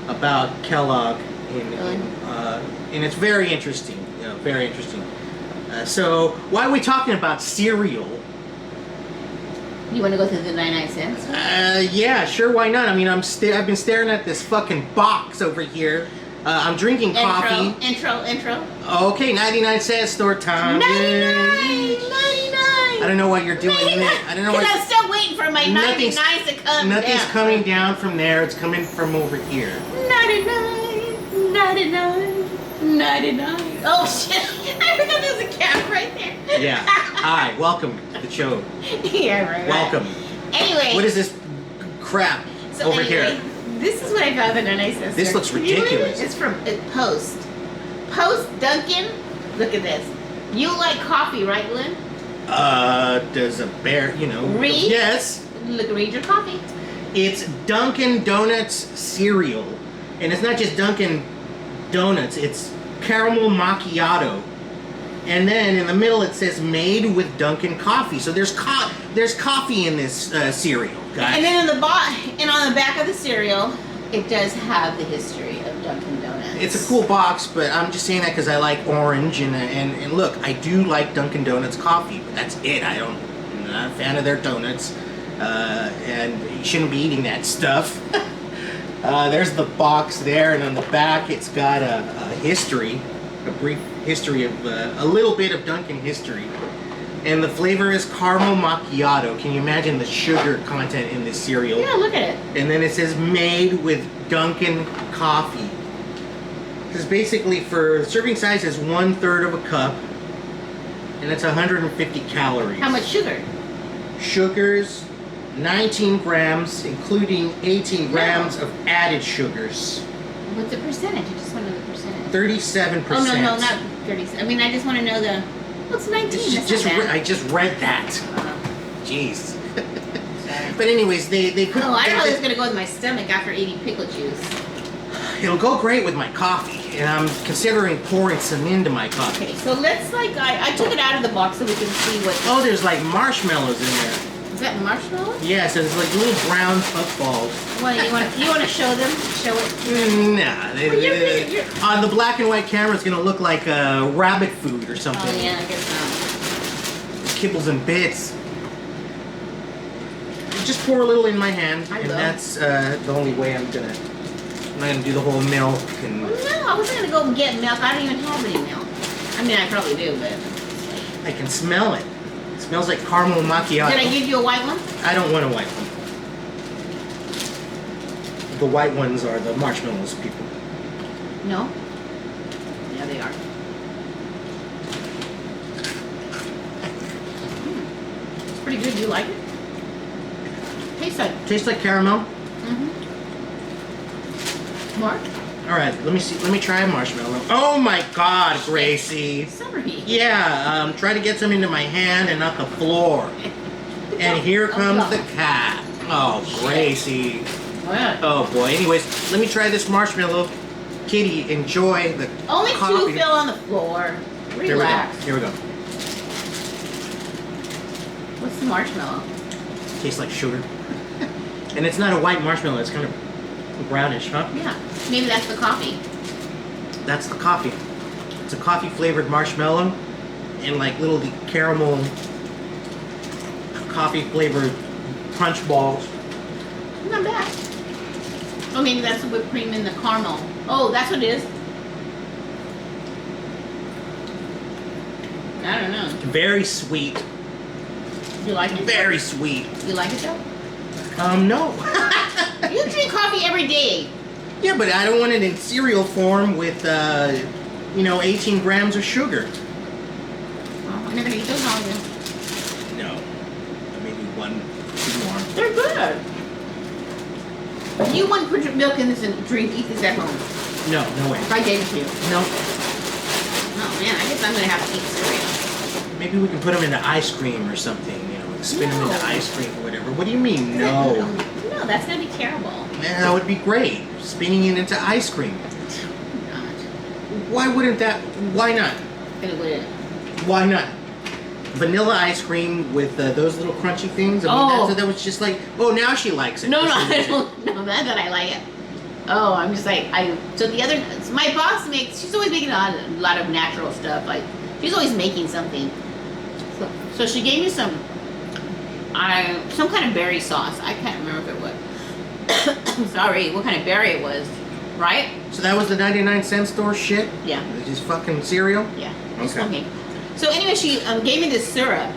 about Kellogg, and it's very interesting. You know, very interesting. So why are we talking about cereal? You want to go through the 99 cents? Yeah, sure. Why not? I mean, I've been staring at this fucking box over here. I'm drinking coffee. Intro. Okay, 99-cent store time. 99! Yay. 99! I don't know what you're doing. I don't know Because what. I'm still waiting for my 99 to come Nothing's down. coming down from there. It's coming from over here. 99, 99, 99. Oh shit! I forgot there was a cap right there. Yeah. Hi. Welcome to the show. Yeah, right. Welcome. Anyway. What is this crap over here? This is what I found the 99 cents. This store. looks Can you believe ridiculous. it? It's from Post. Post Dunkin'. Look at this. You like coffee, right, Lynn? Does a bear, you know? Read? Yes. Read your coffee. It's Dunkin' Donuts cereal, and it's not just Dunkin' Donuts. It's caramel macchiato, and then in the middle it says made with Dunkin' coffee. So there's coffee in this cereal, guys. And then on the back of the cereal, it does have the history of Dunkin' Donuts. It's a cool box, but I'm just saying that because I like orange, and look, I do like Dunkin' Donuts coffee, but that's it. I'm not a fan of their donuts, and you shouldn't be eating that stuff. There's the box there, and on the back it's got a history, a brief history of a little bit of Dunkin' history. And the flavor is caramel macchiato. Can you imagine the sugar content in this cereal? Yeah, look at it. And then it says made with Dunkin' coffee. This is basically for serving size is 1/3 of a cup, and it's 150 calories. How much sugar? Sugars, 19 grams, including 18 grams of added sugars. What's the percentage? I just want to know the percentage. 37%. Oh, no, not 30. I mean, I just want to know the. What's 19? That's not bad. I just read that. Jeez. Sorry. But anyways, they put. Oh, I don't know it's gonna go with my stomach after eating pickle juice. It'll go great with my coffee, and I'm considering pouring some into my coffee. Okay, so let's like I took it out of the box so we can see what. Oh, there's like marshmallows in there. Is that marshmallow? Yeah, so there's like little brown puff balls. What you want to show them? Show it. Nah, You're- on the black and white camera, it's gonna look like rabbit food or something. Oh yeah, I guess so. Kibbles and bits. Just pour a little in my hand, I and will. that's the only way I'm not gonna do the whole milk and. No, I wasn't gonna go get milk. I don't even have any milk. I mean, I probably do, but. I can smell it. It smells like caramel macchiato. Did I give you a white one? I don't want a white one. The white ones are the marshmallows, people. No. Yeah, they are. It's pretty good. Do you like it? Tastes like caramel. Mm-hmm. More? All right, let me see. Let me try a marshmallow. Oh my God, Gracie. Summery. Yeah, try to get some into my hand and not the floor. And here comes the cat. Oh, Gracie. What? Oh boy. Anyways, let me try this marshmallow. Kitty, enjoy the Only coffee. 2 fell on the floor. Relax. Here we go. What's the marshmallow? Tastes like sugar. And it's not a white marshmallow. It's kind of brownish, huh? Yeah. Maybe that's the coffee. That's the coffee. It's a coffee flavored marshmallow and like little caramel coffee flavored crunch balls. Not bad. Oh, maybe that's the whipped cream in the caramel. Oh, that's what it is. I don't know. Very sweet. You like it? Very sweet. You like it though? No. You drink coffee every day. Yeah, but I don't want it in cereal form with, 18 grams of sugar. Oh, I'm never gonna eat those all again. No. Maybe 1, 2 more. They're good. You wouldn't put your milk in this and eat this at home. No, no way. If I gave it to you. No. Oh man, I guess I'm gonna have to eat cereal. Maybe we can put them into ice cream or something, spin them No. into ice cream or whatever. What do you mean, no? No, that's gonna be terrible. Man, that would be great. Spinning it into ice cream. God. Why wouldn't that? Why not? It would. Why not? Vanilla ice cream with those little crunchy things. I mean, Oh. that was just like, oh, now she likes it. No, This I is- don't know that I like it. Oh, I'm just like, so my boss she's always making a lot of natural stuff. Like, she's always making something. So she gave me some kind of berry sauce. I can't remember if it was. Sorry, what kind of berry it was, right? So that was the 99-cent store shit? Yeah. Just fucking cereal? Yeah. Okay. So anyway, she gave me this syrup.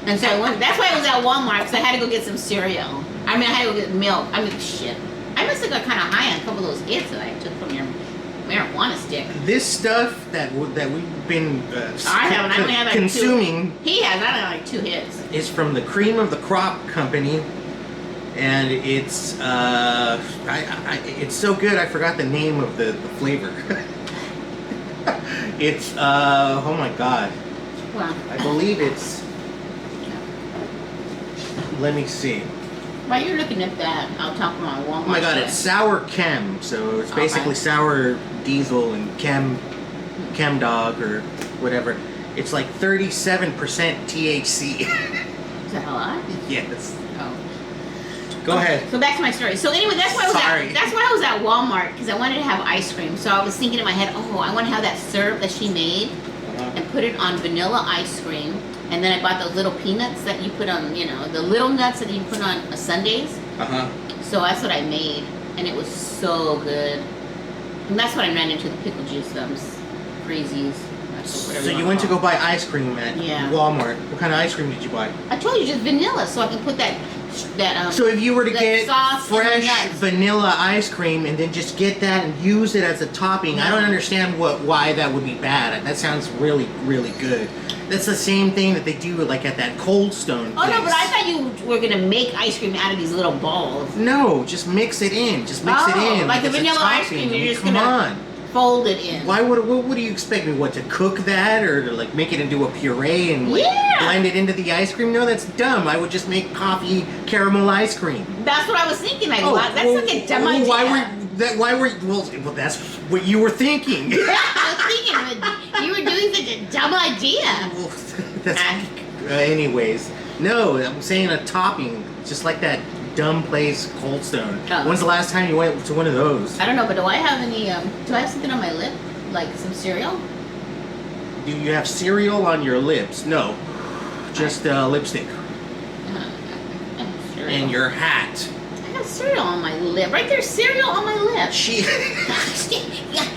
And so that's why I was at Walmart, because I had to go get some cereal. I mean, I had to go get milk. I mean, shit. I must have got kind of high on a couple of those hits that I took from your marijuana stick. This stuff that we've been I haven't. I only had like consuming 2. He has. I only had like 2 hits. is from the Cream of the Crop Company. And it's it's so good I forgot the name of the flavor. It's oh my God. Well, I believe it's, let me see. while you're looking at that, I'll talk about Walmart. Oh my God, it's sour chem. So it's basically Okay. sour diesel and chem dog or whatever. It's like 37% THC. Is that a lot? Yes. Oh. Go ahead. So back to my story. So anyway, that's why I was at Walmart, because I wanted to have ice cream. So I was thinking in my head, oh, I want to have that syrup that she made and put it on vanilla ice cream. And then I bought those little peanuts that you put on, the little nuts that you put on sundaes. Uh-huh. So that's what I made, and it was so good. And that's what I ran into, the pickle juice, crazies. So you went to go buy ice cream at Yeah. Walmart. What kind of ice cream did you buy? I told you, just vanilla, so I can put that So if you were to get sauce fresh and nuts. vanilla ice cream and then just get that and use it as a topping, I don't understand why that would be bad. That sounds really, really good. That's the same thing that they do like at that Cold Stone Oh no, place. but I thought you were gonna make ice cream out of these little balls. No, just mix it in. Just mix it in. Like the as a vanilla ice topping. cream, you're just Come gonna on. fold it in. Why would what do you expect me? What, to cook that or to like make it into a puree and like blend it into the ice cream? No, that's dumb. I would just make coffee caramel ice cream. That's what I was thinking. That's well, like a dumb idea. Well, that's what you were thinking. Yeah, I was thinking you were doing such a dumb idea. Well, anyways, no, I'm saying a topping, just like that dumb place Cold Stone. Oh. When's the last time you went to one of those? I don't know, but do I have any? Do I have something on my lip, like some cereal? Do you have cereal on your lips? No, just lipstick Cereal. and your hat. I have cereal on my lip. Right there's cereal on my lip. Yeah,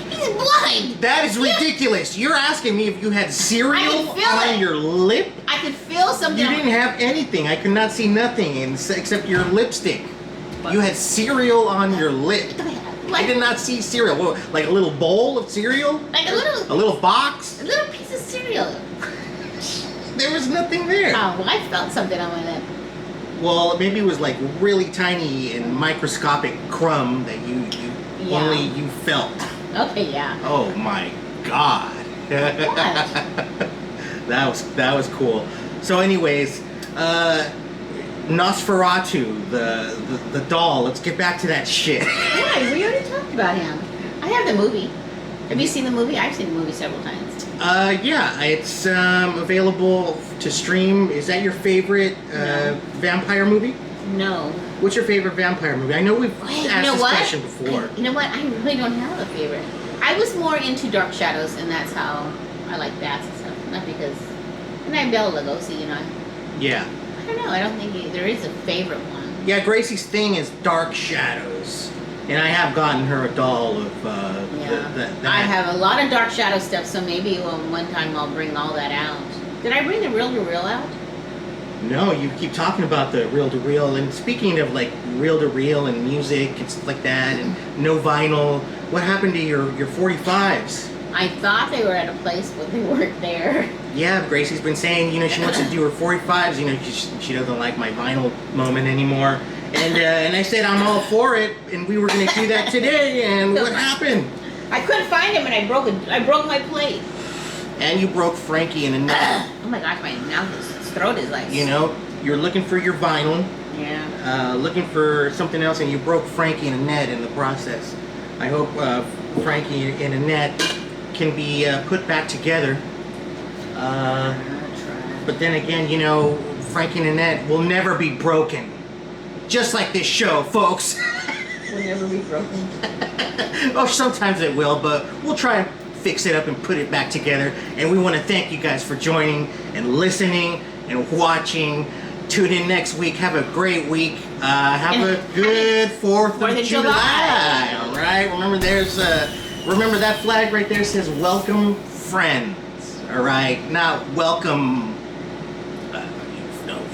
he's blind. That is ridiculous. You're asking me if you had cereal on your lip? I could feel something. You didn't have anything. I could not see nothing except your lipstick. You had cereal on your lip. I did not see cereal. What, like a little bowl of cereal? Like a little box? A little piece of cereal. There was nothing there. Oh, well, I felt something on my lip. Well, maybe it was like really tiny and microscopic crumb that only you felt. Okay, yeah. Oh my God. What? That was cool. So anyways, Nosferatu, the doll. Let's get back to that shit. Why? We already talked about him. I have the movie. Have you seen the movie? I've seen the movie several times. Yeah, it's available to stream. Is that your favorite vampire movie? No. What's your favorite vampire movie? I know we've asked this question before. You know what? I really don't have a favorite. I was more into Dark Shadows, and that's how I like bats and stuff. Not because... And I have Bela Lugosi, you know. Yeah. I don't know. I don't think there is a favorite one. Yeah, Gracie's thing is Dark Shadows. And I have gotten her a doll of that. I have a lot of Dark Shadow stuff, so maybe one time I'll bring all that out. Did I bring the reel-to-reel out? No, you keep talking about the reel-to-reel. And speaking of like reel-to-reel and music and stuff like that, and no vinyl, what happened to your 45s? I thought they were at a place, but they weren't there. Yeah, Gracie's been saying, she wants to do her 45s. She doesn't like my vinyl moment anymore. And I said I'm all for it, and we were going to do that today. And what happened? I couldn't find him, and I broke my plate. And you broke Frankie in a nut. Oh my gosh, my mouth, his throat is like. You're looking for your vinyl. Yeah. Looking for something else, and you broke Frankie and Annette in the process. I hope Frankie and Annette can be put back together. But then again, Frankie and Annette will never be broken. Just like this show, folks. Will never be broken. Oh, sometimes it will, but we'll try and fix it up and put it back together. And we want to thank you guys for joining and listening and watching. Tune in next week. Have a great week. Have a good 4th of July. All right. Remember, remember that flag right there says "Welcome, friends." All right, not welcome.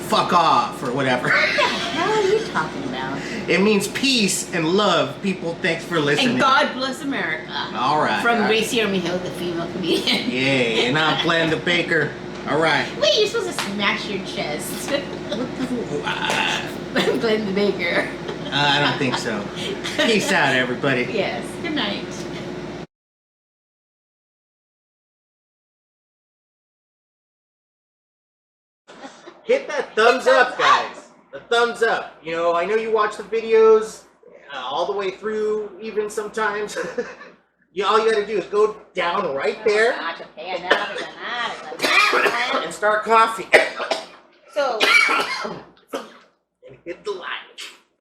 Fuck off or whatever. What the hell are you talking about? It means peace and love, people. Thanks for listening. And God bless America. All right. From Gracie Armijo, the female comedian. Yay, and I'm Glenn the Baker. All right. Wait, you're supposed to smash your chest. Glenn the Baker. I don't think so. Peace out, everybody. Yes. Good night. Hit that thumbs up, guys. The thumbs up. I know you watch the videos all the way through, even sometimes. All you gotta do is go down right there and start coffee. So.